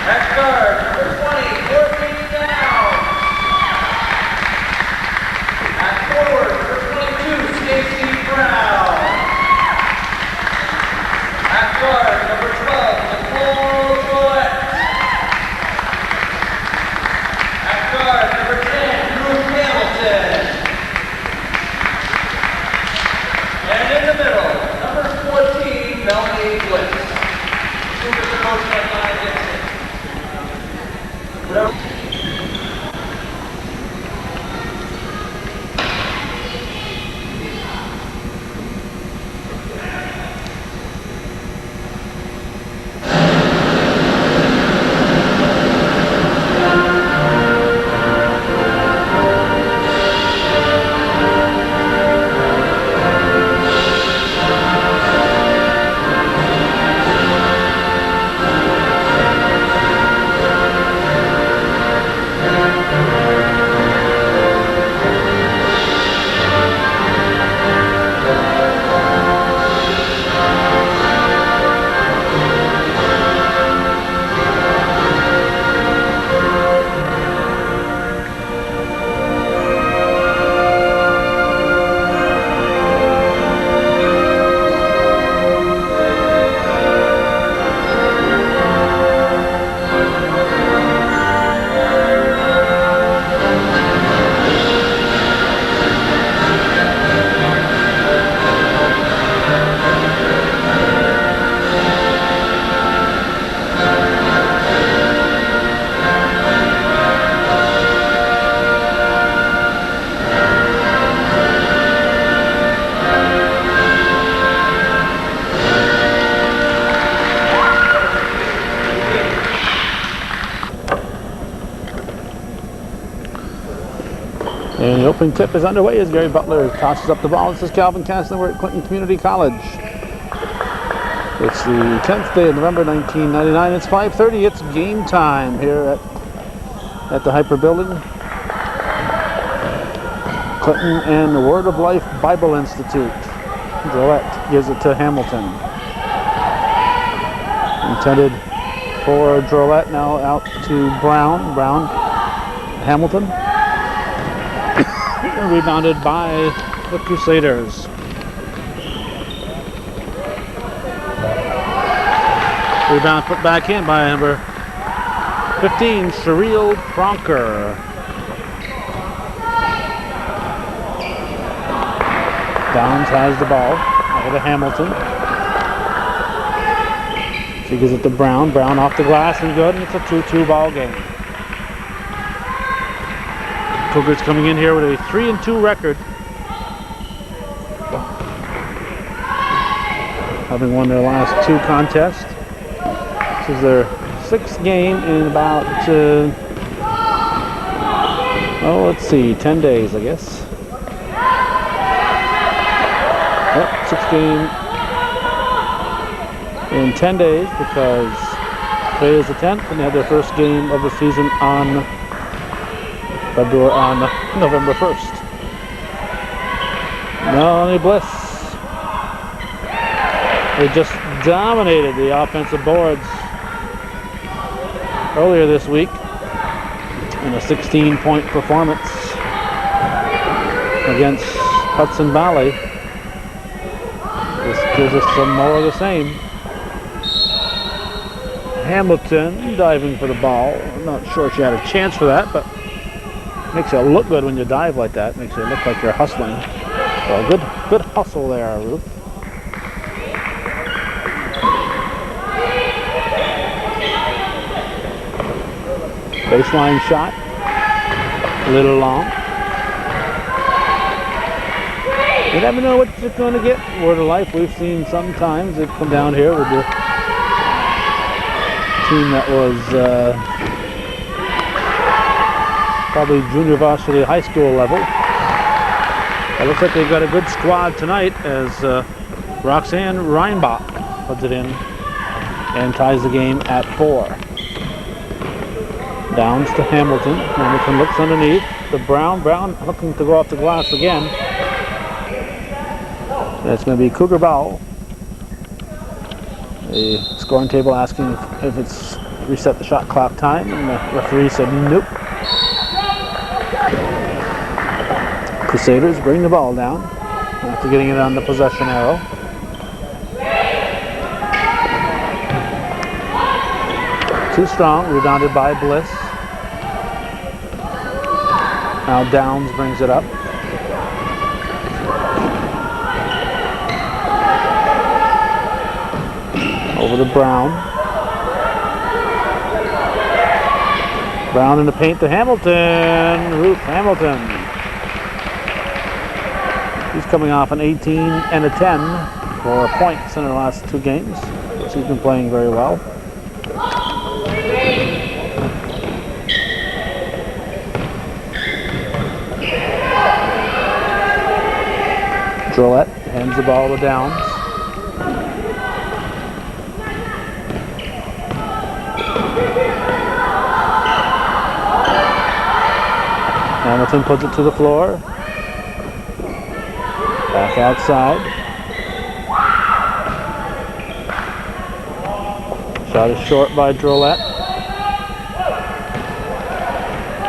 Next guard, number 20, Courtney Downs. At forward, number 22, Stacy Brown. At guard, number 12, Nicole Joette. At guard, number 10, Ruth Hamilton. And in the middle, number 14, Melanie Blitz. Super promotion at 9 Dixon. And the opening tip is underway as Gary Butler tosses up the ball. This is Calvin Kastner. We're at Clinton Community College. It's the 10th day of November 1999. It's 5:30. It's game time here at the Hyper Building. Clinton and the Word of Life Bible Institute. Joette gives it to Hamilton. Intended for Joette, now out to Brown. Brown, Hamilton. Rebounded by the Crusaders. Rebound put back in by number 15, Cheryl Pronker. Downs has the ball over to Hamilton. She gives it to Brown. Brown off the glass and good, and it's a 2-2 ball game. Cougars coming in here with a 3-2 record, having won their last 2 contests. This is their 6th game in about, let's see, 10 days, I guess. Yep, 6th game in 10 days because today is the 10th, and they had their first game of the season on November 1st. Melanie Bliss. They just dominated the offensive boards earlier this week in a 16-point performance against Hudson Valley. This gives us some more of the same. Hamilton diving for the ball. I'm not sure she had a chance for that, but makes it look good when you dive like that. Makes it look like you're hustling. So good hustle there, Ruth. Baseline shot, a little long. You never know what you're going to get. Word of Life, we've seen sometimes they've come down here with the team that was probably junior varsity high school level. It looks like they've got a good squad tonight as Roxanne Reinbach puts it in and ties the game at 4. Downs to Hamilton. Hamilton looks underneath. The Brown looking to go off the glass again. That's going to be Cougar Bowell. The scoring table asking if it's reset the shot clock time, and the referee said nope. Crusaders bring the ball down after getting it on the possession arrow. Too strong, rebounded by Bliss. Now Downs brings it up. Over to Brown. Brown in the paint to Hamilton. Ruth Hamilton. He's coming off an 18 and a 10 for points in her last 2 games. She's been playing very well. Drillette hands the ball to Downs. Hamilton puts it to the floor. Back outside. Shot is short by Drillette.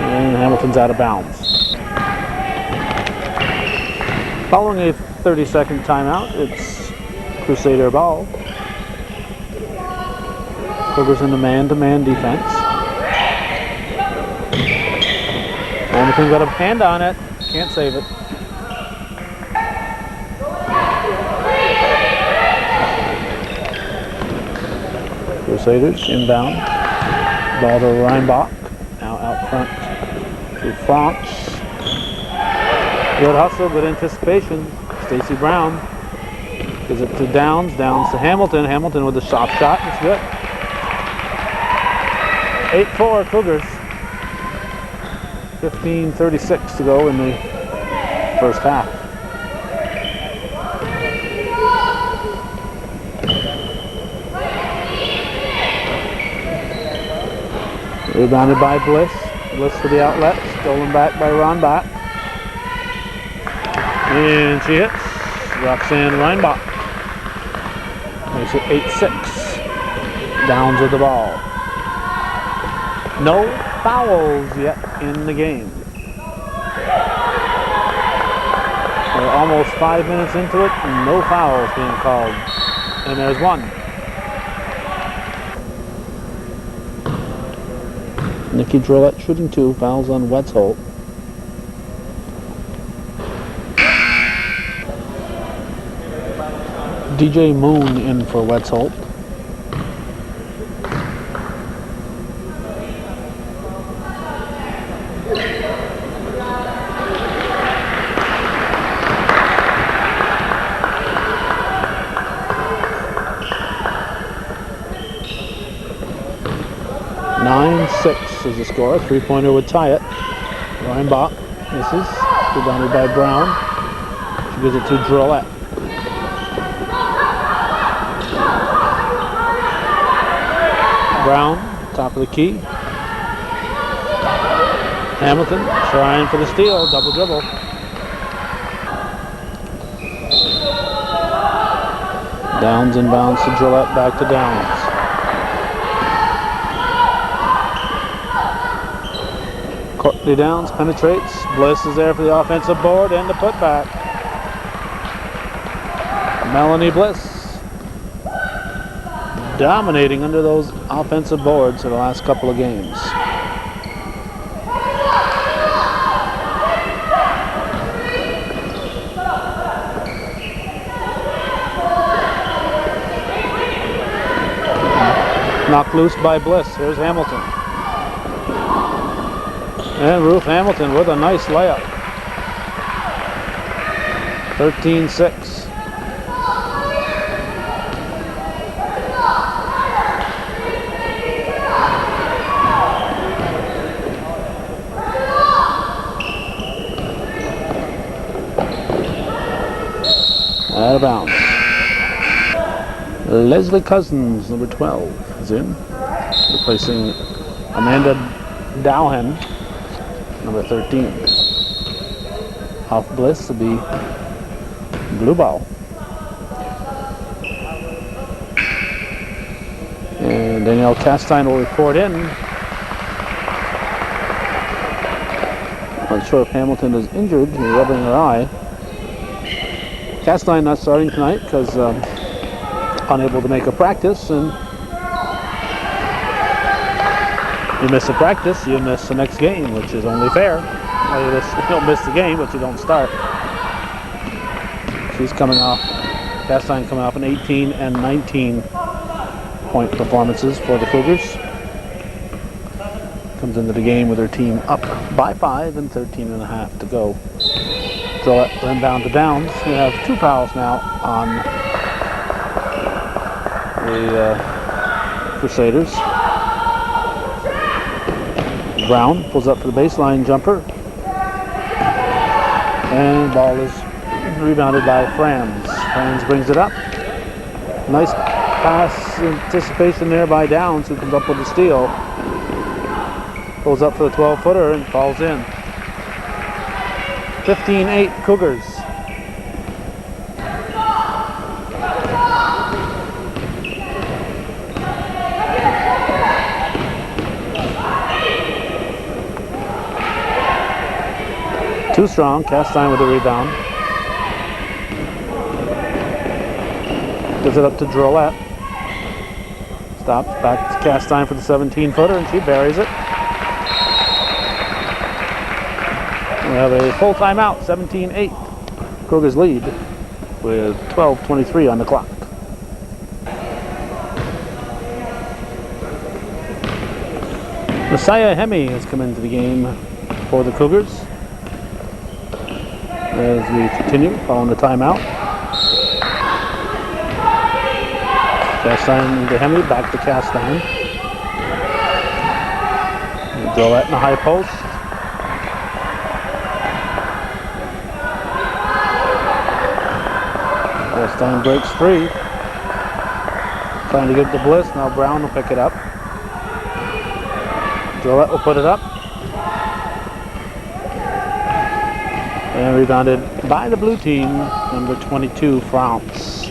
And Hamilton's out of bounds. Following a 30-second timeout, it's Crusader ball. Cougars in the man-to-man defense. Hamilton got a hand on it. Can't save it. Crusaders inbound. Ball to Reinbach. Now out front to Franks. Good hustle, good anticipation. Stacy Brown gives it to Downs. Downs to Hamilton. Hamilton with a soft shot. It's good. 8-4 Cougars. 15:36 to go in the first half. Rebounded by Bliss. Bliss for the outlet. Stolen back by Ronbach. And she hits. Roxanne Reinbach. Makes it 8-6. Downs with the ball. No fouls yet in the game. We're almost 5 minutes into it and no fouls being called. And there's one. Nikki Drillette shooting 2. Fouls on Wetzel. DJ Moon in for Wetzel. Is the score. 3-pointer would tie it. Reinbach misses. Rebounded by Brown. She gives it to Drillette. Brown, top of the key. Hamilton trying for the steal. Double dribble. Downs inbounds to Drillette. Back to Downs. Courtney Downs penetrates. Bliss is there for the offensive board and the putback. Melanie Bliss dominating under those offensive boards for the last couple of games. Knocked loose by Bliss. Here's Hamilton. And Ruth Hamilton with a nice layup. 13-6. Out of bounds. Leslie Cousins, number 12, is in, replacing Amanda Dowhen, number 13. Off Bliss to be blue ball. And Danielle Castine will report in. Not sure if Hamilton is injured. She's rubbing her eye. Castine not starting tonight because unable to make a practice, and you miss a practice, you miss the next game, which is only fair. You don't miss the game, but you don't start. She's coming off, Castine coming off an 18 and 19 point performances for the Cougars. Comes into the game with her team up by 5 and 13 and a half to go. Gillette inbound to Downs. We have 2 fouls now on the Crusaders. Brown pulls up for the baseline jumper. And ball is rebounded by Franz. Franz brings it up. Nice pass anticipation there by Downs, who comes up with the steal. Pulls up for the 12-footer and falls in. 15-8 Cougars. Too strong. Castine with the rebound. Gives it up to Drolette. Stops back to Castine for the 17-footer, and she buries it. We have a full timeout, 17-8. Cougars lead with 12:23 on the clock. Messiah Hemi has come into the game for the Cougars. As we continue following the timeout. Castine to Hemi, back to Castine. Drolette in the high post. Castine breaks free. Trying to get the Bliss. Now Brown will pick it up. Drolette will put it up. And rebounded by the blue team, number 22, France.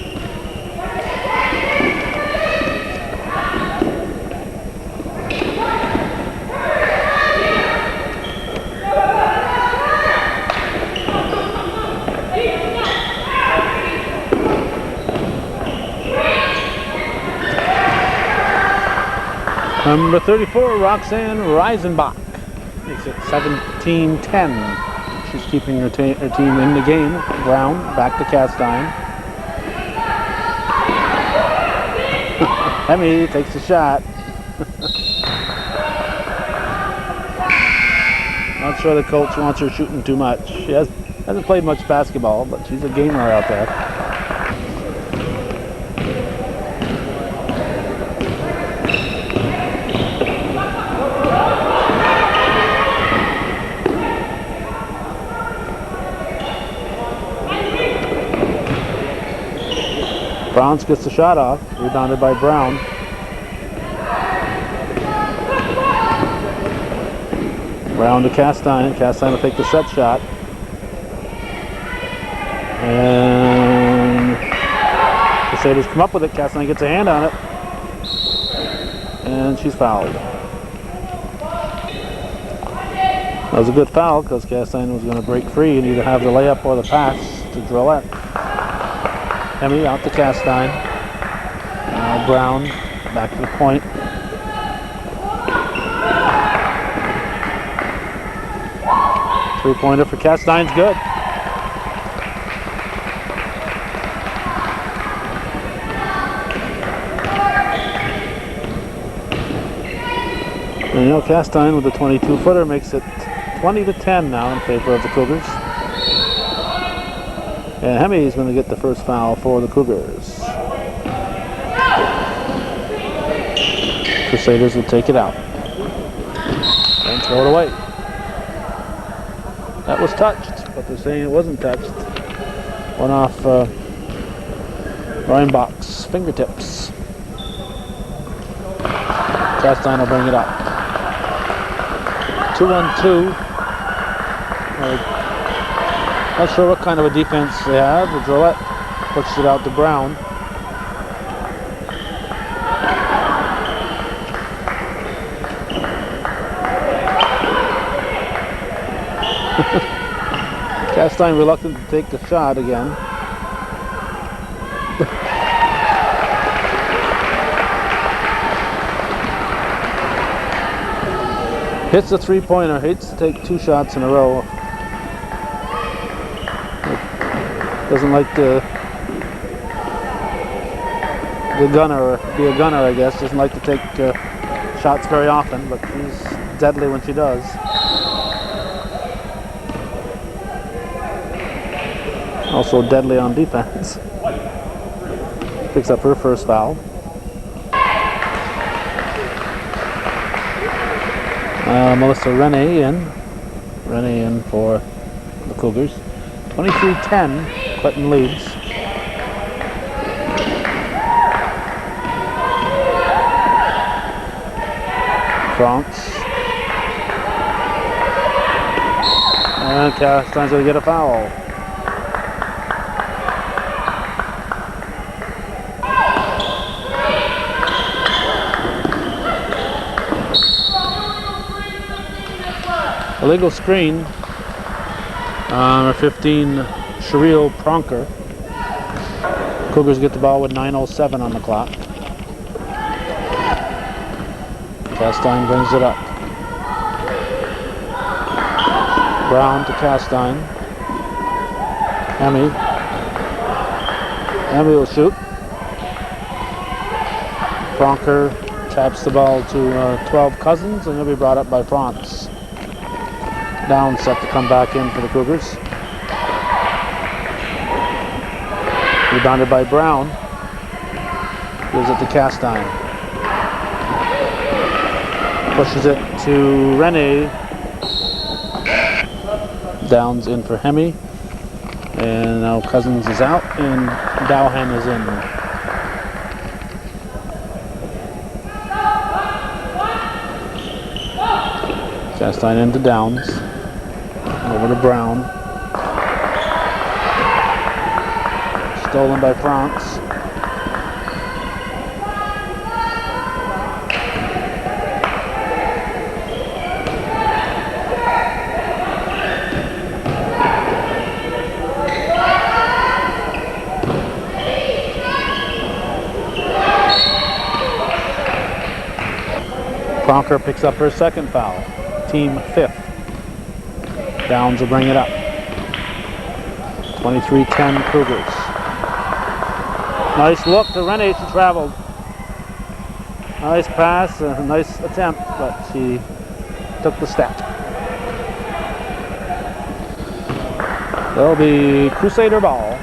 Number 34, Roxanne Reisenbach, makes it 17-10. She's keeping her team in the game. Brown back to Castine. Hemi takes a shot. Not sure the coach wants her shooting too much. She hasn't played much basketball, but she's a gamer out there. Browns gets the shot off, rebounded by Brown. Brown to Castine. Castine will take the set shot. And Crusaders come up with it. Castine gets a hand on it. And she's fouled. That was a good foul because Castine was going to break free and either have the layup or the pass to Drolette. Hemi out to Castine. Now Brown back to the point. Three-pointer for Castine's good. And Castine with the 22-footer makes it 20-10 now in favor of the Cougars. And Hemi is going to get the first foul for the Cougars. Crusaders will take it out and throw it away. That was touched, but they're saying it wasn't touched. Went off Reinbach's fingertips. Castine will bring it up. 2-on-2. Not sure what kind of a defense they have. The Drolette pushed it out to Brown. Castine reluctant to take the shot again. Hits the three-pointer, hates to take 2 shots in a row. Doesn't like to be a gunner, I guess. Doesn't like to take shots very often, but she's deadly when she does. Also deadly on defense. Picks up her first foul. Melissa Rennie in for the Cougars. 23-10, Clinton leads. France. And Castine's going to get a foul. Illegal screen. Number 15, Cheryl Pronker. Cougars get the ball with 9:07 on the clock. Castine brings it up. Brown to Castine. Emmy will shoot. Pronker taps the ball to 12 Cousins, and he'll be brought up by France. Down set to come back in for the Cougars. Rebounded by Brown. Gives it to Castine. Pushes it to Rennie. Downs in for Hemi. And now Cousins is out and Dowhan is in. Castine into Downs. Over to Brown. Stolen by France. Pronker picks up her second foul. Team 5th. Downs will bring it up. 23-10 Cougars. Nice look to Rennie, she traveled. Nice pass, a nice attempt, but she took the step. There'll be Crusader ball.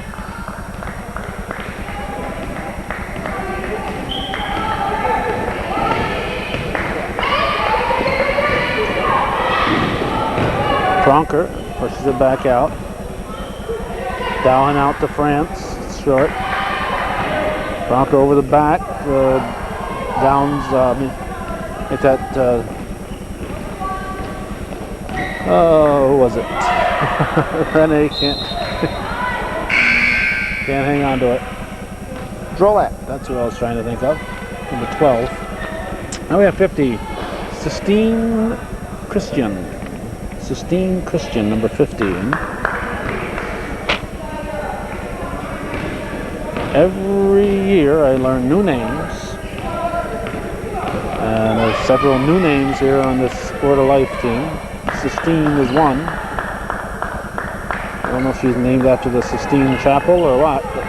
Pronker pushes it back out. Dowling out to France. It's short. Pronker over the back. Downs hit that. Who was it? Rennie can't hang on to it. Drolet. That's who I was trying to think of. Number 12. Now we have 50. Sistine Christian, number 15. Every year I learn new names. And there's several new names here on this Sport of Life team. Sistine is one. I don't know if she's named after the Sistine Chapel or what, but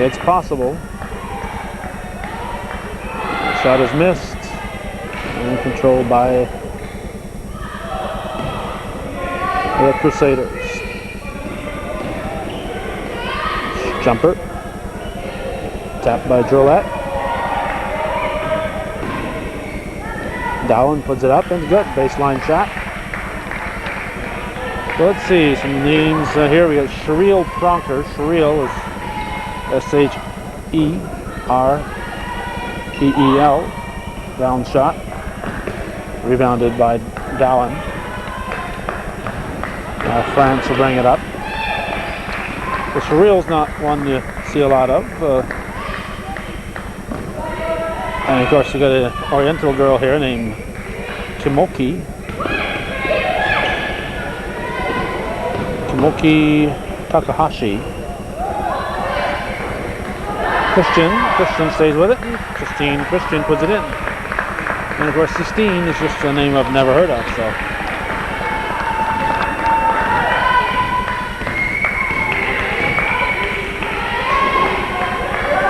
it's possible. Shot is missed and controlled by the Crusaders. Jumper. Tapped by Drolet. Dowling puts it up and good. Baseline shot. So let's see some names here. We got Cheryl Pronker. Cheryl is S-H-E-R-E-E-L. Down shot. Rebounded by Dowling. France will bring it up. The Cheryl's not one you see a lot of. And of course you got an Oriental girl here named Kimoki. Tomoki Takahashi. Christian stays with it. Christian puts it in. And of course, Sistine is just a name I've never heard of, so.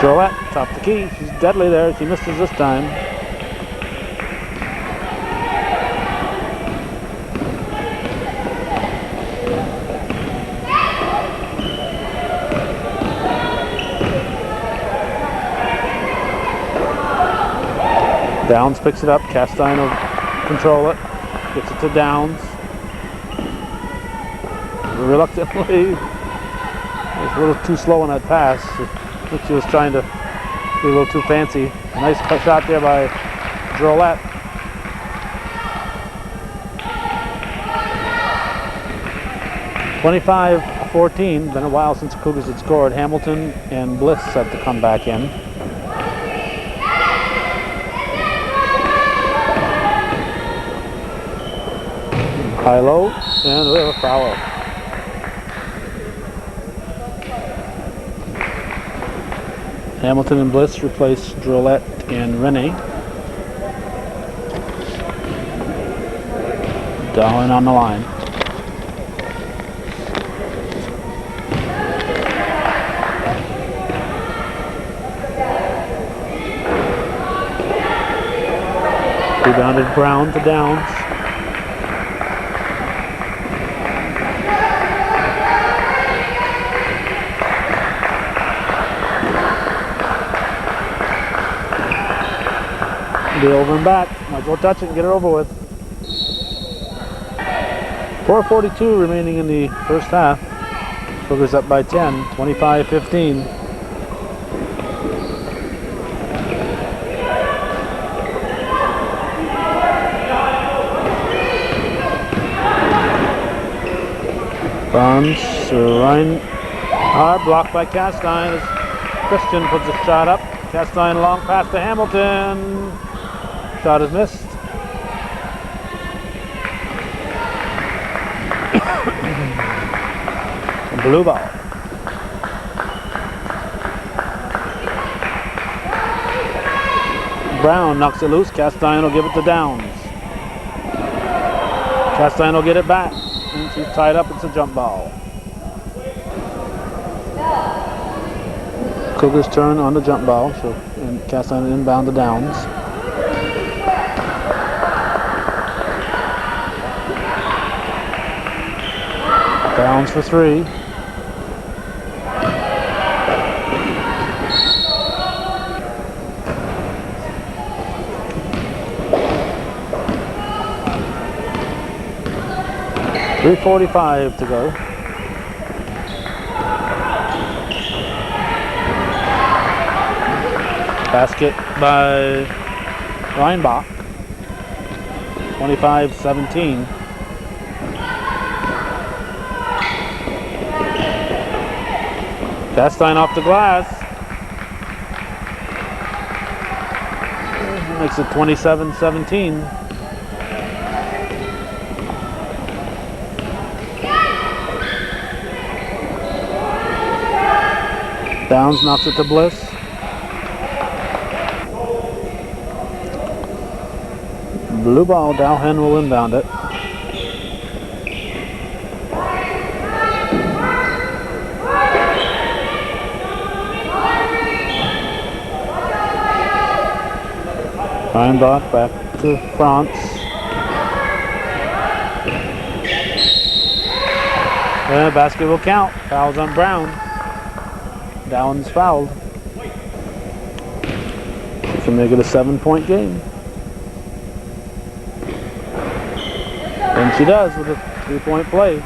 Jolette, top the key. She's deadly there. She misses this time. Downs picks it up. Castine will control it. Gets it to Downs. Reluctantly. It's a little too slow on that pass. I think she was trying to be a little too fancy. Nice shot there by Jolette. (25-14). Been a while since the Cougars had scored. Hamilton and Bliss set to come back in. High low, and we have a foul. Hamilton and Bliss replace Drolette and Renee. Darwin on the line. Rebounded Brown to Downs. Be over and back. Might as well touch it and get it over with. 4:42 remaining in the first half. Cougars up by 10, 25-15. Barnes, Reinhardt blocked by Castine as Christian puts a shot up. Castine long pass to Hamilton. Shot is missed. Blue ball. Brown knocks it loose. Castine will give it to Downs. Castine will get it back. And she's tied up. It's a jump ball. Cougars turn on the jump ball. So and Castine inbound to Downs. Downs for three. .345 to go. Basket by Reinbach. 25-17. Castine off the glass. Makes it 27-17. Downs knocks it to Bliss. Blue ball, Dowhen will inbound it. Reinbach back to France. And the basket will count. Fouls on Brown. Downs fouled. She can make it a 7-point game. And she does with a 3-point play.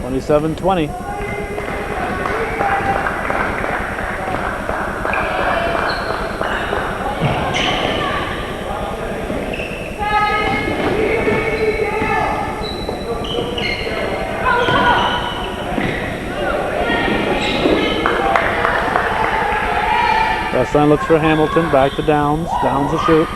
27-20. Castine looks for Hamilton, back to Downs. Downs will shoot.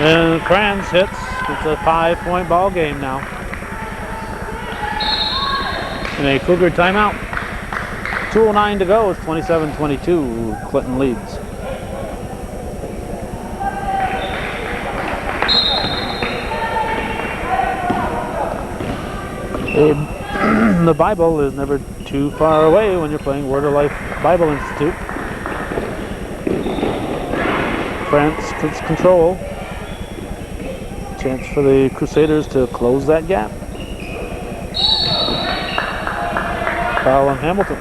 And Kranz hits. It's a 5-point ball game now. And a Cougar timeout. 2:09 to go. It's 27-22. Clinton leads. The Bible is never too far away when you're playing Word of Life Bible Institute. France takes control. Chance for the Crusaders to close that gap. Foul on Hamilton.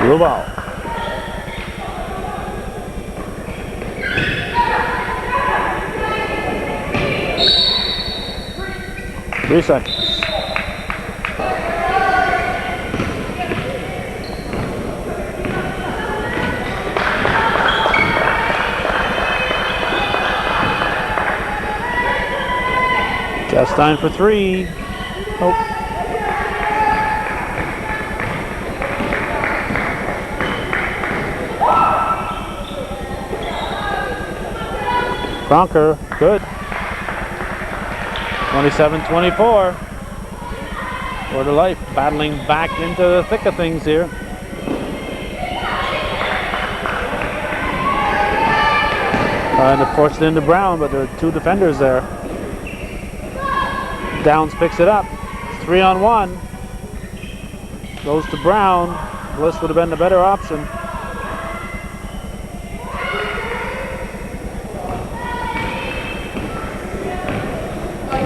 Blue ball. Three seconds. Chastain for three. Nope. Bronker, good. 27-24. Word of Life battling back into the thick of things here. Trying to force it into Brown, but there are two defenders there. Downs picks it up. 3-on-1. Goes to Brown. Bliss would have been the better option.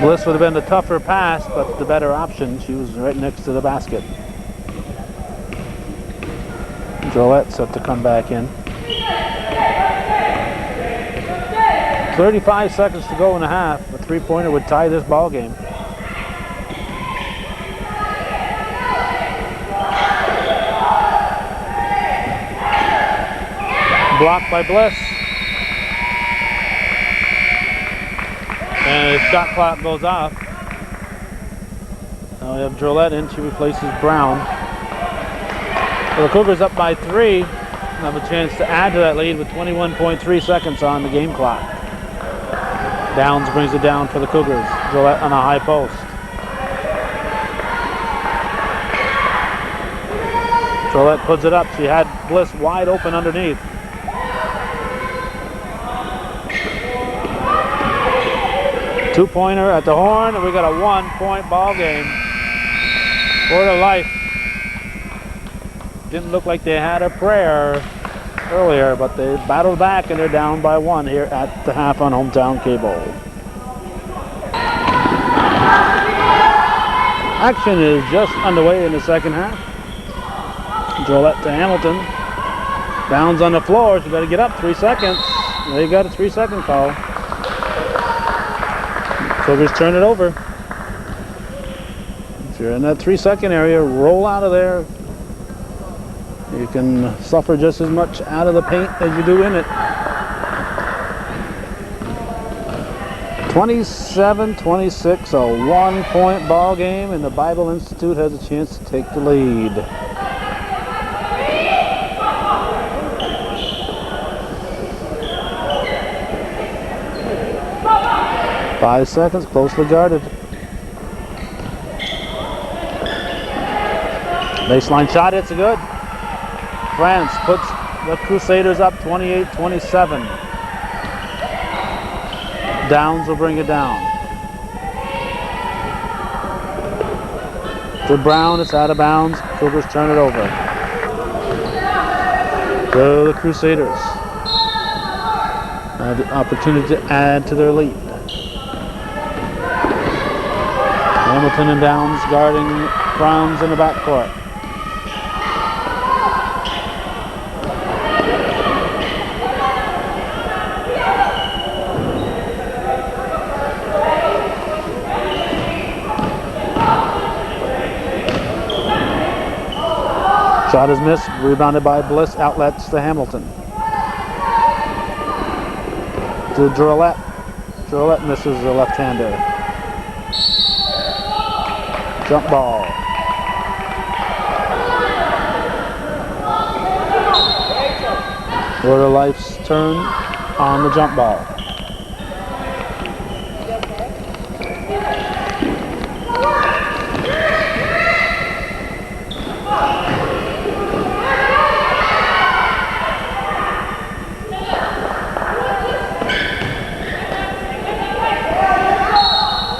Bliss would have been the tougher pass, but the better option. She was right next to the basket. Jolette set to come back in. 35 seconds to go in the half. A three-pointer would tie this ball game. Blocked by Bliss. And the shot clock goes off. Now we have Jolette in. She replaces Brown. Well, the Cougars up by 3. Have a chance to add to that lead with 21.3 seconds on the game clock. Downs brings it down for the Cougars. Jolette on a high post. Jolette puts it up. She had Bliss wide open underneath. Two-pointer at the horn, and we got a 1-point ball game. Word of Life. Didn't look like they had a prayer earlier, but they battled back and they're down by 1 here at the half on Hometown Cable. Action is just underway in the second half. Jolette to Hamilton. Downs on the floor. She better get up. 3 seconds. They got a 3-second call. Cougars turn it over. If you're in that 3-second area, roll out of there. You can suffer just as much out of the paint as you do in it. 27-26, a 1-point ball game, and the Bible Institute has a chance to take the lead. Five seconds, closely guarded. Baseline shot, it's good. France puts the Crusaders up 28-27. Downs will bring it down. To Brown, it's out of bounds. Cougars turn it over. So the Crusaders have the opportunity to add to their lead. Hamilton and Downs guarding Franz in the backcourt. Shot is missed, rebounded by Bliss, outlets to Hamilton. To Jolette. Jolette misses the left-hander. Jump ball. Word of Life's turn. on the jump ball.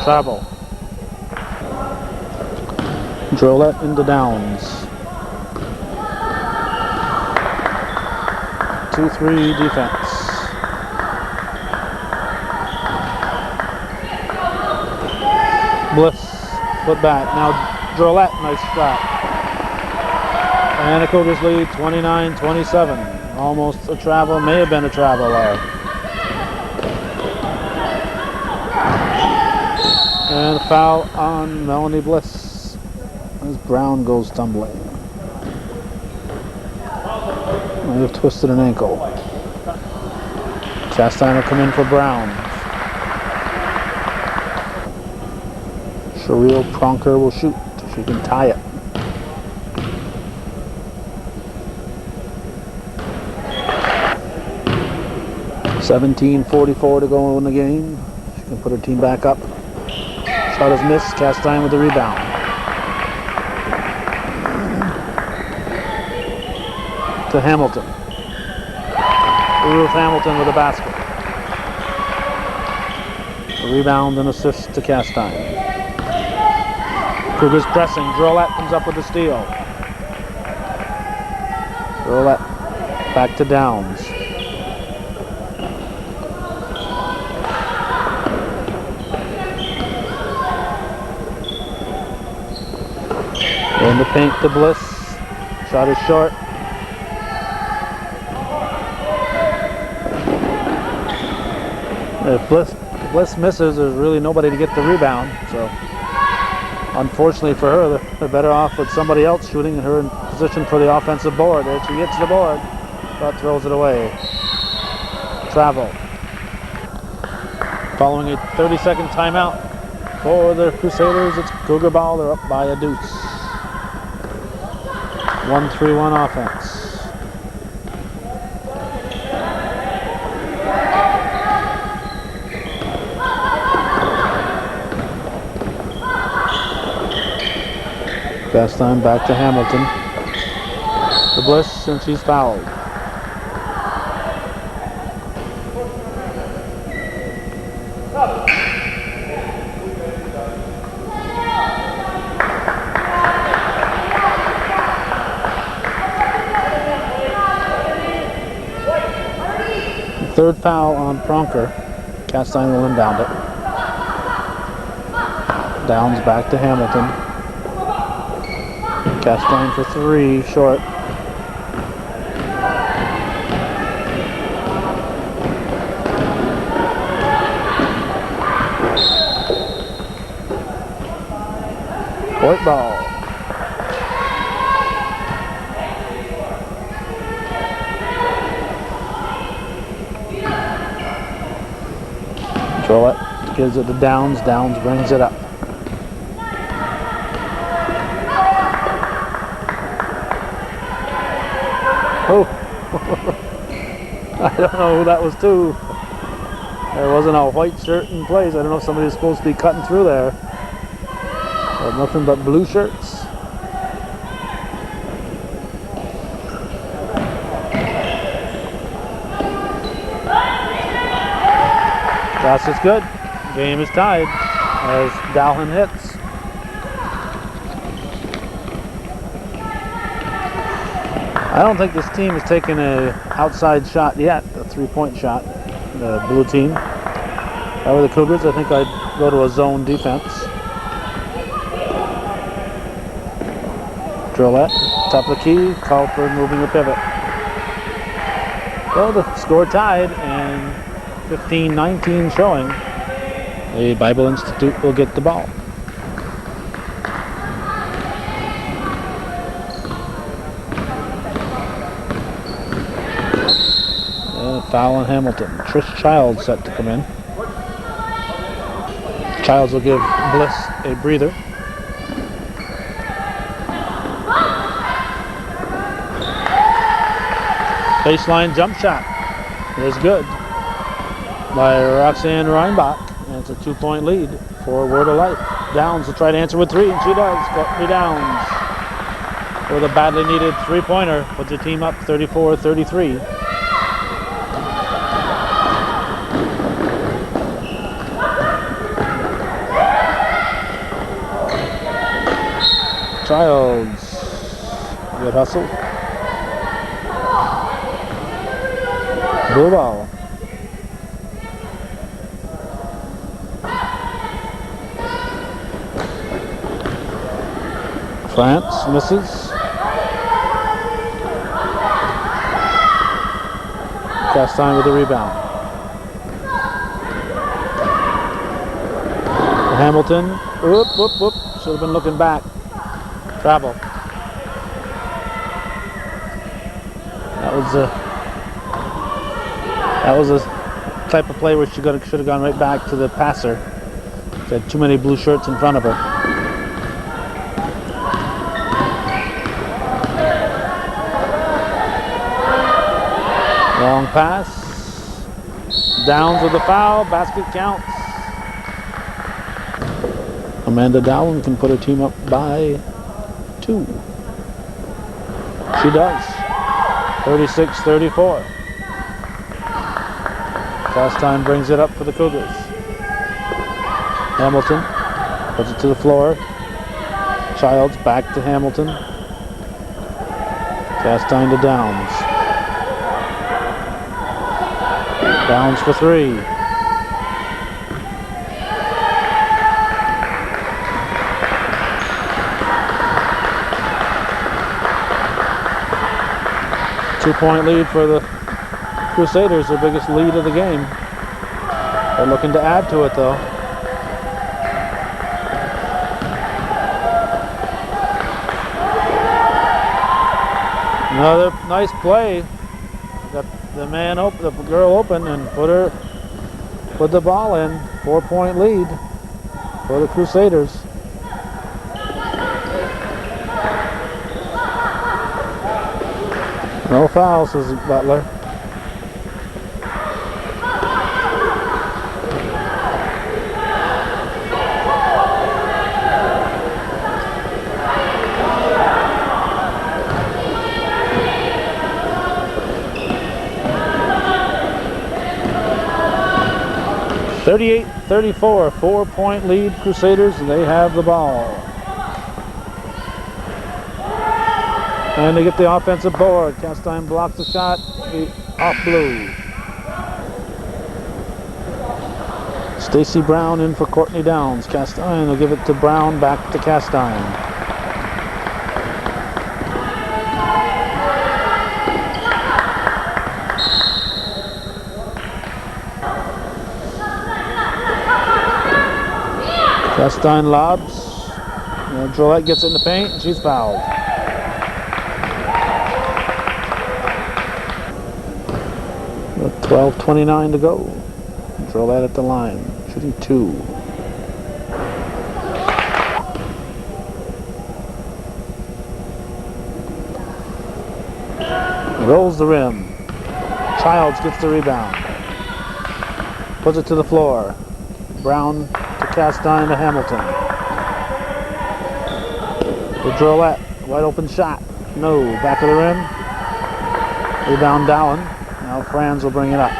Travel. Drolette into downs. 2-3 defense. Bliss, foot back. Now Drolette, nice shot. And the Cougars lead 29-27. Almost a travel, may have been a travel there. And a foul on Melanie Bliss as Brown goes tumbling. Might have twisted an ankle. Chastain will come in for Brown. Cheryl Pronker will shoot. She can tie it. .44 to go in the game. She can put her team back up. Shot is missed. Chastain with the rebound. To Hamilton. Ruth Hamilton with a basket. A rebound and assist to Chastain. Cougars pressing. Drolette comes up with the steal. Drolette back to Downs. In the paint to Bliss. Shot is short. If Bliss misses, there's really nobody to get the rebound. So, unfortunately for her, they're better off with somebody else shooting her in position for the offensive board. There she hits the board, but throws it away. Travel. Following a 30-second timeout for the Crusaders, it's Cougar ball. They're up by a deuce. 1-3-1 offense. Chastain back to Hamilton. The Bliss, and she's fouled. Third foul on Pronker. Chastain will inbound it. Downs back to Hamilton. Chastain for three, short. Point ball. Drolette gives it to Downs. Downs brings it up. Oh, I don't know who that was to. There wasn't a white shirt in place. I don't know if somebody was supposed to be cutting through there. There's nothing but blue shirts. That's just good. Game is tied as Dowhan hits. I don't think this team has taken an outside shot yet, a three-point shot, the blue team. If I were the Cougars, I think I'd go to a zone defense. Drolette, top of the key, call for moving a pivot. Well, the score tied and 15-19 showing. The Bible Institute will get the ball. Foul on Hamilton. Trish Childs set to come in. Childs will give Bliss a breather. Baseline jump shot is good. by Roxanne Reinbach, and it's a 2-point lead for Word of Life. Downs will try to answer with 3, and she does. Courtney Downs with a badly needed 3-pointer, puts the team up 34-33. Childs, good hustle. Blue ball. France misses. Castine with the rebound. Hamilton, whoop, whoop, whoop. Should have been looking back. Travel. That was a type of play where she should have gone right back to the passer. She had too many blue shirts in front of her. Long pass. Downs with the foul. Basket counts. Amanda Dowling can put her team up by 2. She does. 36-34. Castine brings it up for the Cougars. Hamilton puts it to the floor. Childs back to Hamilton. Castine to Downs. Downs for 3. Two-point lead for the Crusaders, their biggest lead of the game. They're looking to add to it, though. Another nice play. Got the man open, the girl open, and put the ball in. 4-point lead for the Crusaders. No foul, says Butler. (38-34), 4-point lead Crusaders, and they have the ball. And they get the offensive board. Castine blocks the shot off blue. Stacy Brown in for Courtney Downs. Castine will give it to Brown, back to Castine. Castine lobs. Drolette gets it in the paint, and she's fouled. With 12:29 to go. Drolette at the line, shooting 2. Rolls the rim. Childs gets the rebound. Puts it to the floor. Brown to Castine to Hamilton. To Drolette, wide open shot. No, back of the rim. Rebound Dowling. Now Franz will bring it up.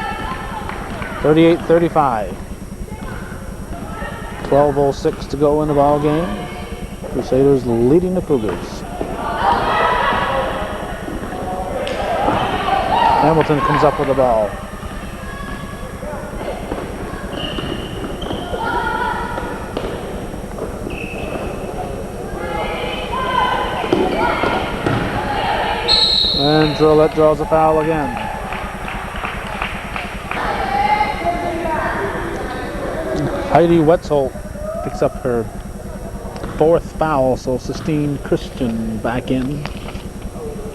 38-35. 12:06 to go in the ball game. Crusaders leading the Cougars. Hamilton comes up with the ball. And Drolette draws a foul again. Heidi Wetzel picks up her 4th foul, so Sistine Christian back in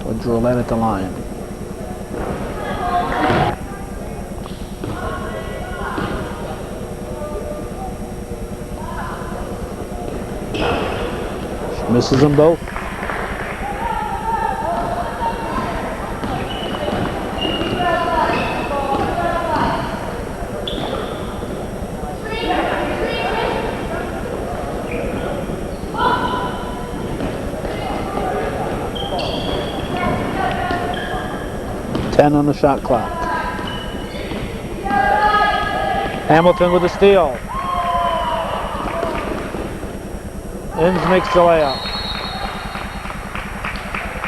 with Drolette at the line. She misses them both. 10 on the shot clock. Hamilton with the steal. Inns makes the layup.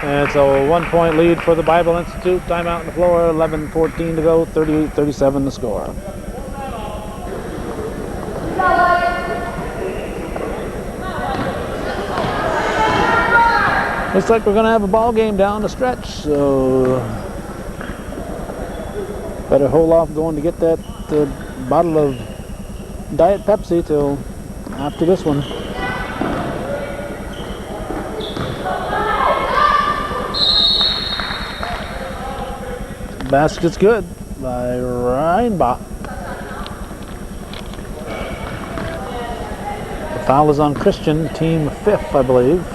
And it's a 1-point lead for the Bible Institute. Timeout on the floor, 11:14 to go, 38-37 the score. Looks like we're going to have a ball game down the stretch, so better hold off going to get that bottle of Diet Pepsi till after this one. Basket's good by Reinbach. The foul is on Christian, team 5th, I believe.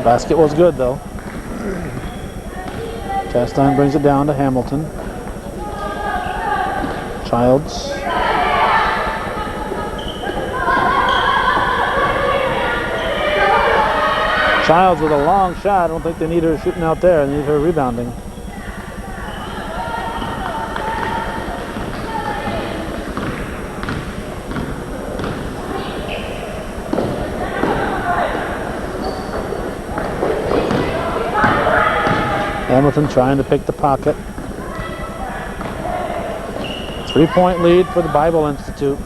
Basket was good though. Chastain brings it down to Hamilton. Childs. Childs with a long shot. I don't think they need her shooting out there. They need her rebounding. Hamilton trying to pick the pocket. 3-point lead for the Bible Institute.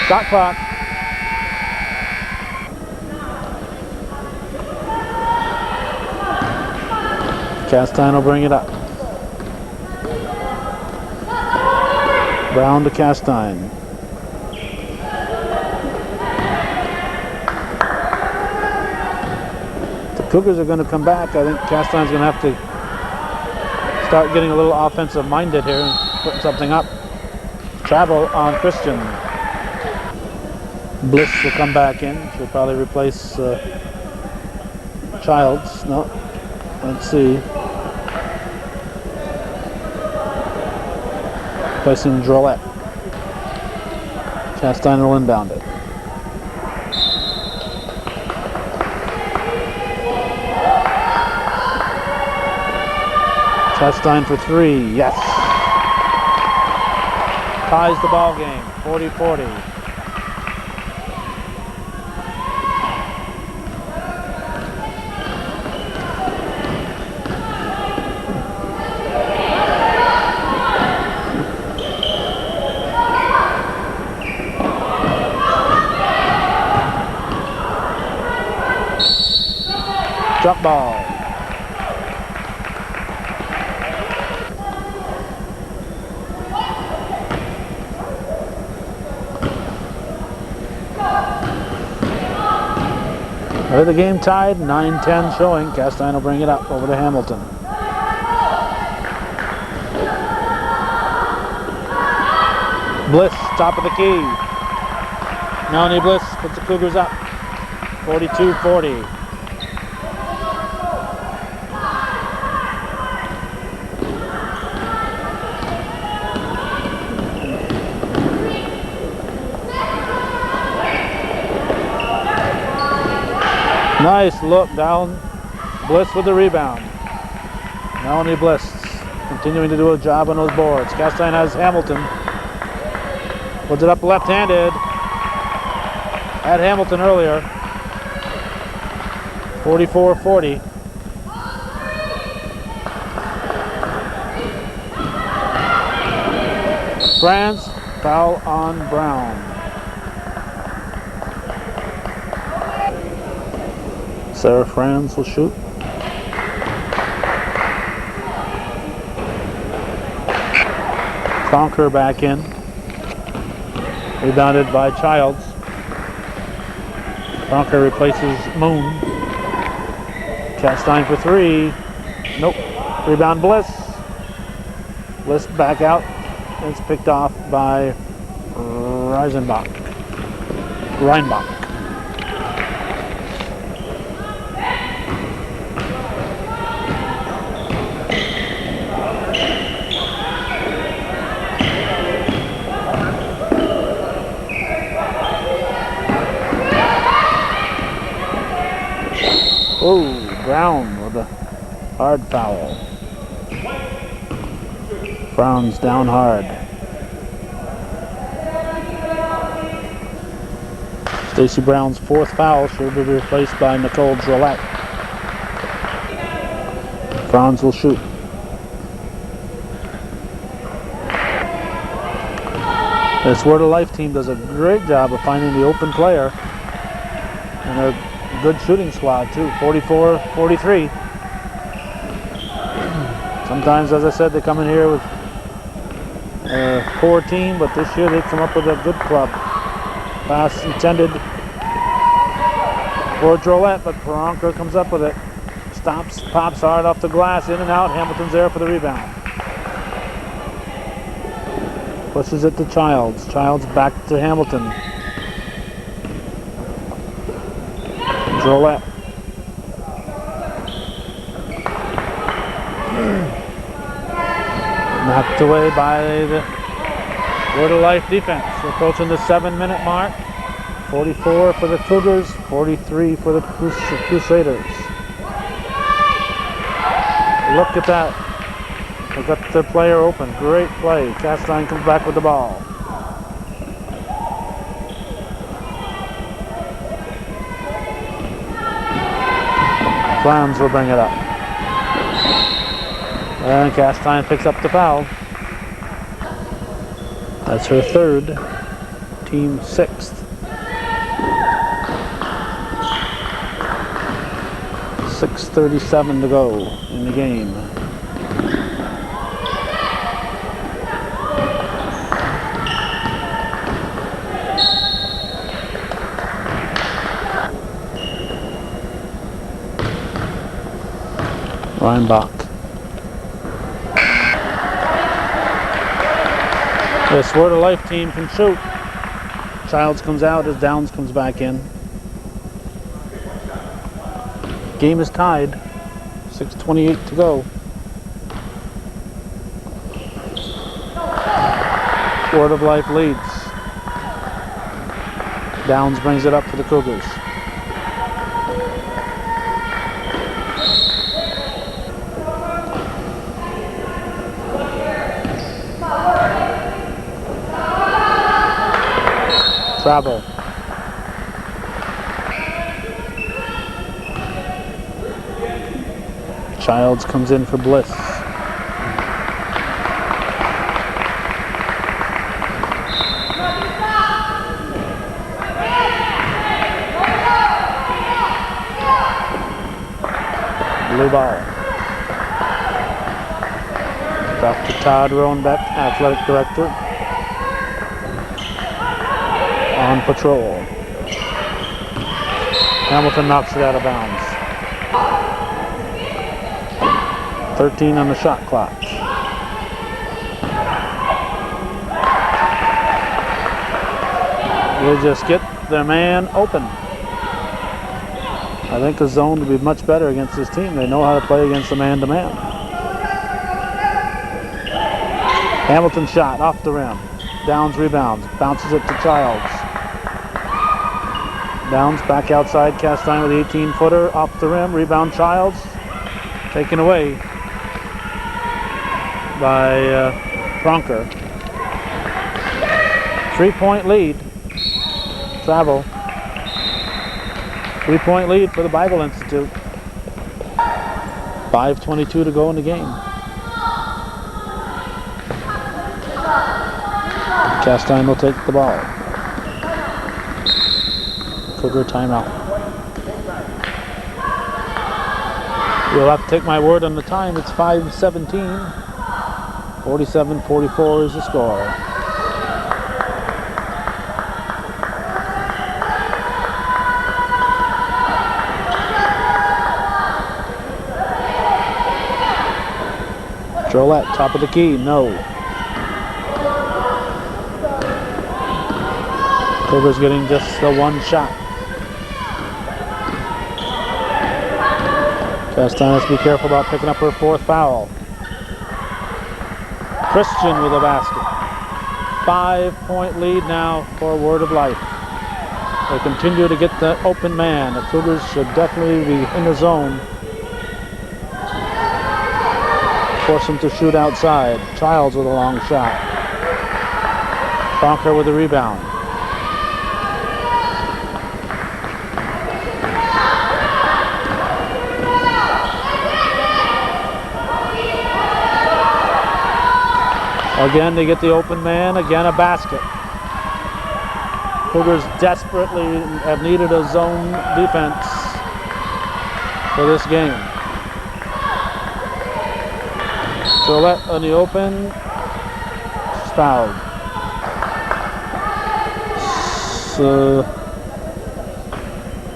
Shot clock. Chastain will bring it up. Brown to Chastain. The Cougars are going to come back. I think Chastain's going to have to start getting a little offensive minded here and putting something up. Travel on Christian. Bliss will come back in. She'll probably replace Childs. No, let's see. Replacing Drolet. Chastain will inbound it. Chastain for 3. Yes. Ties the ball game. 40-40. Jump ball. The game tied, 9-10 showing. Chastain will bring it up over to Hamilton. Bliss, top of the key. Melanie Bliss puts the Cougars up, 42-40. Nice look down. Bliss with the rebound. Melanie Bliss continuing to do a job on those boards. Chastain has Hamilton. Puts it up left-handed. Had Hamilton earlier. 44-40. France, foul on Brown. Sarah Franz will shoot. Conquer back in. Rebounded by Childs. Conquer replaces Moon. Chastain for 3. Nope. Rebound Bliss. Bliss back out. It's picked off by Reinbach. Oh, Brown with a hard foul. Brown's down hard. Stacy Brown's fourth foul. She'll be replaced by Nicole Drolette. Browns will shoot. This Word of Life team does a great job of finding the open player. And a good shooting squad too, 44-43. Sometimes, as I said, they come in here with a poor team, but this year they come up with a good club. Pass intended for Drolette, but Peronka comes up with it. Stops, pops hard off the glass, in and out. Hamilton's there for the rebound. Pushes it to Childs. Childs back to Hamilton. Drolette. Knocked away by the Word of Life defense. We're approaching the 7-minute mark. 44 for the Cougars, 43 for the Crusaders. Look at that. They got the player open. Great play. Castine comes back with the ball. Clowns will bring it up. And Castine picks up the foul. That's her third. Team sixth. 6:37 to go in the game. Reinbach. This Word of Life team can shoot. Childs comes out as Downs comes back in. Game is tied. 6:28 to go. Word of Life leads. Downs brings it up for the Cougars. Travel. Childs comes in for Bliss. Blue ball. Dr. Todd Roanbeck, athletic director, on patrol. Hamilton knocks it out of bounds. 13 on the shot clock. They just get their man open. I think the zone would be much better against this team. They know how to play against the man-to-man. Hamilton shot off the rim. Downs rebounds. Bounces it to Childs. Downs back outside. Castine with the 18-footer off the rim. Rebound Childs. Taken away by Pronker. 3-point lead. Travel. 3-point lead for the Bible Institute. 5:22 to go in the game. Castine will take the ball. Cougar timeout. You'll have to take my word on the time. It's 5:17. 47-44 is the score. Drolette, top of the key, no. Cougars getting just the one shot. Castine has to be careful about picking up her fourth foul. Christian with a basket. 5-point lead now for Word of Life. They continue to get the open man. The Cougars should definitely be in the zone. Force them to shoot outside. Childs with a long shot. Bronker with a rebound. Again, they get the open man. Again, a basket. Cougars desperately have needed a zone defense for this game. Gillette on the open. She's fouled. So,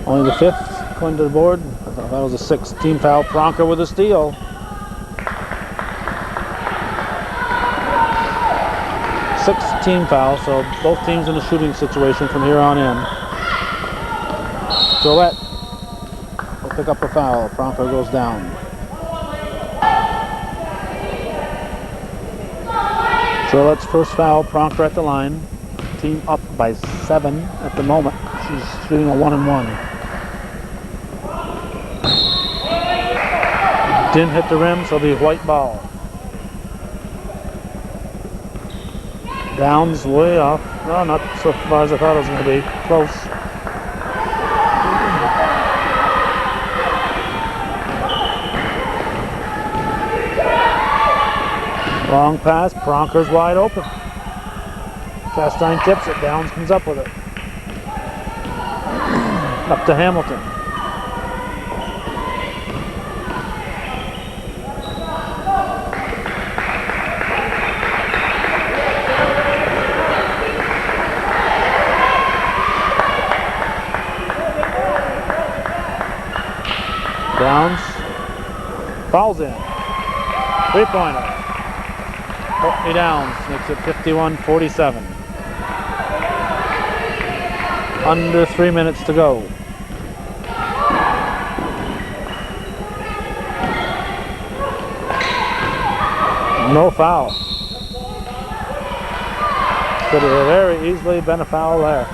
only the 5th according to the board. I thought that was a 6th team foul. Bronker with a steal. 6th team foul, so both teams in a shooting situation from here on in. Gillette will pick up a foul. Bronker goes down. Gillette's first foul. Bronker at the line. Team up by 7 at the moment. She's shooting a 1-and-1. Didn't hit the rim, so it'll be white ball. Downs way off. No, not so far as I thought it was going to be. Close. Long pass. Bronker's wide open. Castine tips it. Downs comes up with it. Up to Hamilton. Downs fouls in. 3-pointer. Courtney Downs makes it 51-47. Under 3 minutes to go. No foul. Could have very easily been a foul there,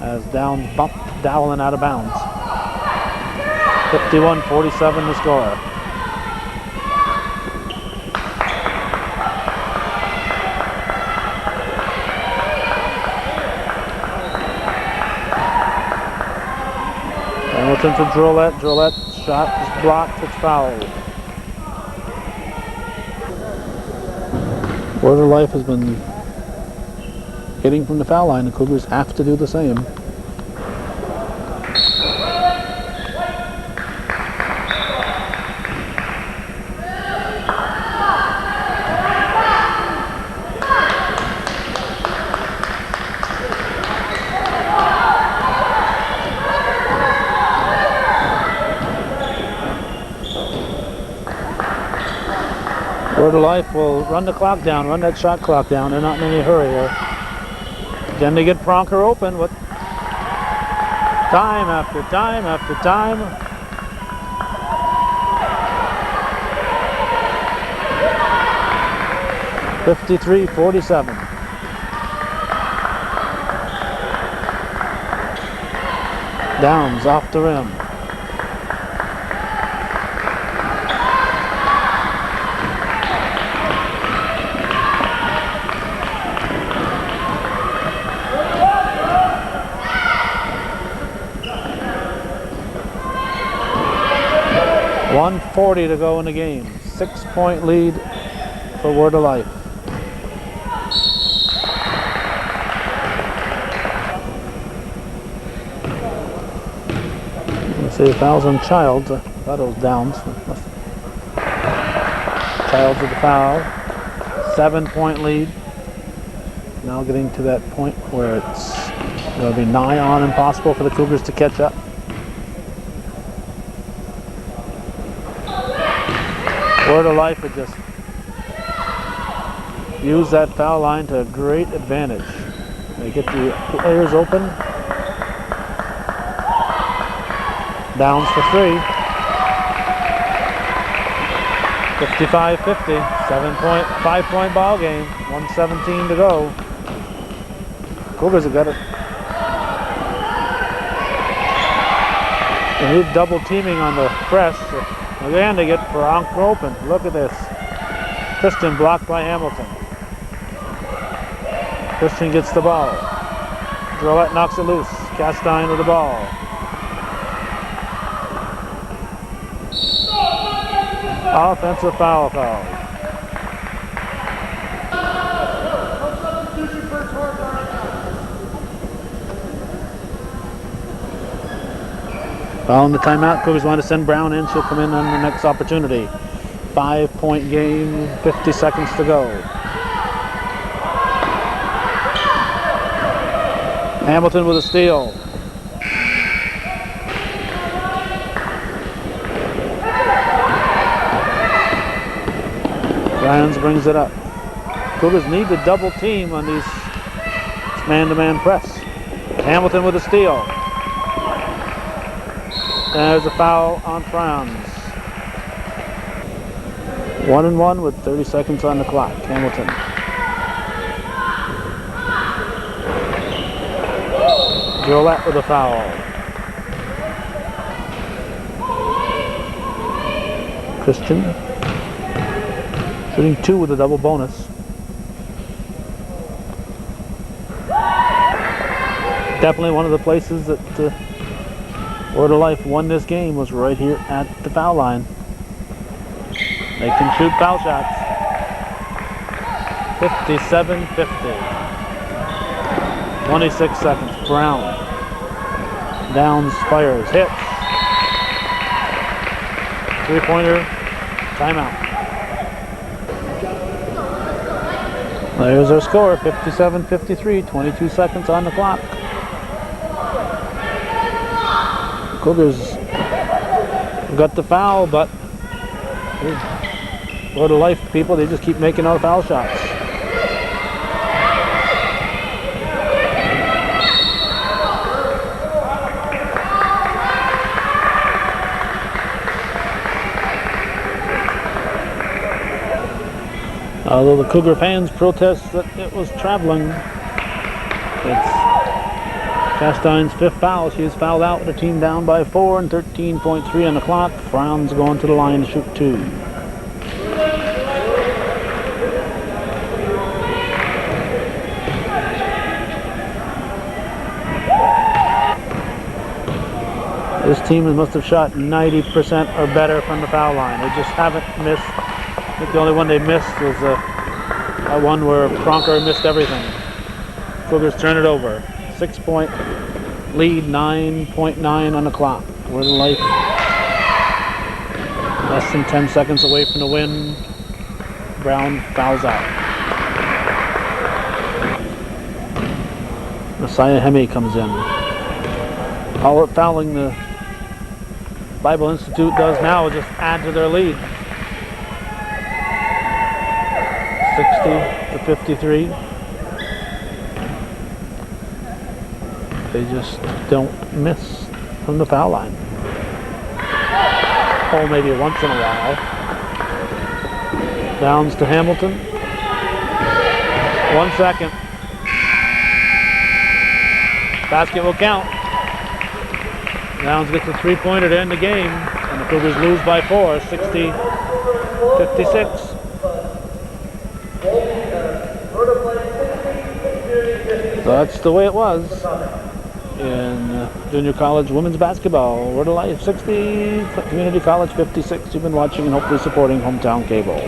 as Downs bumped Dowling out of bounds. 51-47 the score. Hamilton to Drolette. Drolette's shot is blocked. It's fouled. Word of Life has been hitting from the foul line. The Cougars have to do the same. Word of Life will run the clock down, run that shot clock down. They're not in any hurry here. Then they get Bronker open with time after time after time. (53-47). Downs off the rim. .140 to go in the game. 6-point lead for Word of Life. Let's see, fouls on Childs. I thought it was Downs. Childs with the foul. 7-point lead. Now getting to that point where it's going to be nigh on impossible for the Cougars to catch up. Word of Life would just use that foul line to great advantage. They get the players open. Downs for 3. 55-50. 5-point ball game. 1:17 to go. Cougars have got it. They need double teaming on the press. Again, they get Frank open. Look at this. Christian blocked by Hamilton. Christian gets the ball. Drolette knocks it loose. Castine with the ball. Offensive foul call. Following the timeout, Cougars want to send Brown in. She'll come in on the next opportunity. 5-point game, 50 seconds to go. Hamilton with a steal. Ryans brings it up. Cougars need to double team on these man-to-man press. Hamilton with a steal. There's a foul on Franz. 1-1 with 30 seconds on the clock. Hamilton. Drolette with a foul. Christian. Shooting 2 with a double bonus. Definitely one of the places that Word of Life won this game was right here at the foul line. They can shoot foul shots. 57-50. 26 seconds. Brown. Downs, fires, hits. 3-pointer. Timeout. There's our score. 57-53. 22 seconds on the clock. Cougars got the foul, but Word of Life people, they just keep making our foul shots. Although the Cougar fans protest that it was traveling, it's Castine's 5th foul. She is fouled out with a team down by 4 and 13.3 on the clock. Franz going to the line to shoot 2. This team must have shot 90% or better from the foul line. They just haven't missed. I think the only one they missed was that one where Cronker missed everything. Cougars turn it over. 6-point lead, 9.9 on the clock. Word of Life less than 10 seconds away from the win. Brown fouls out. Messiah Hemi comes in. All that fouling the Bible Institute does now is just add to their lead. 60-53. They just don't miss from the foul line. Oh, maybe once in a while. Downs to Hamilton. 1 second. Basket will count. Downs gets a 3-pointer to end the game, and the Cougars lose by 4, 60-56. So that's the way it was in junior college women's basketball. Word of Life 60, Community College 56. You've been watching and hopefully supporting Hometown Cable.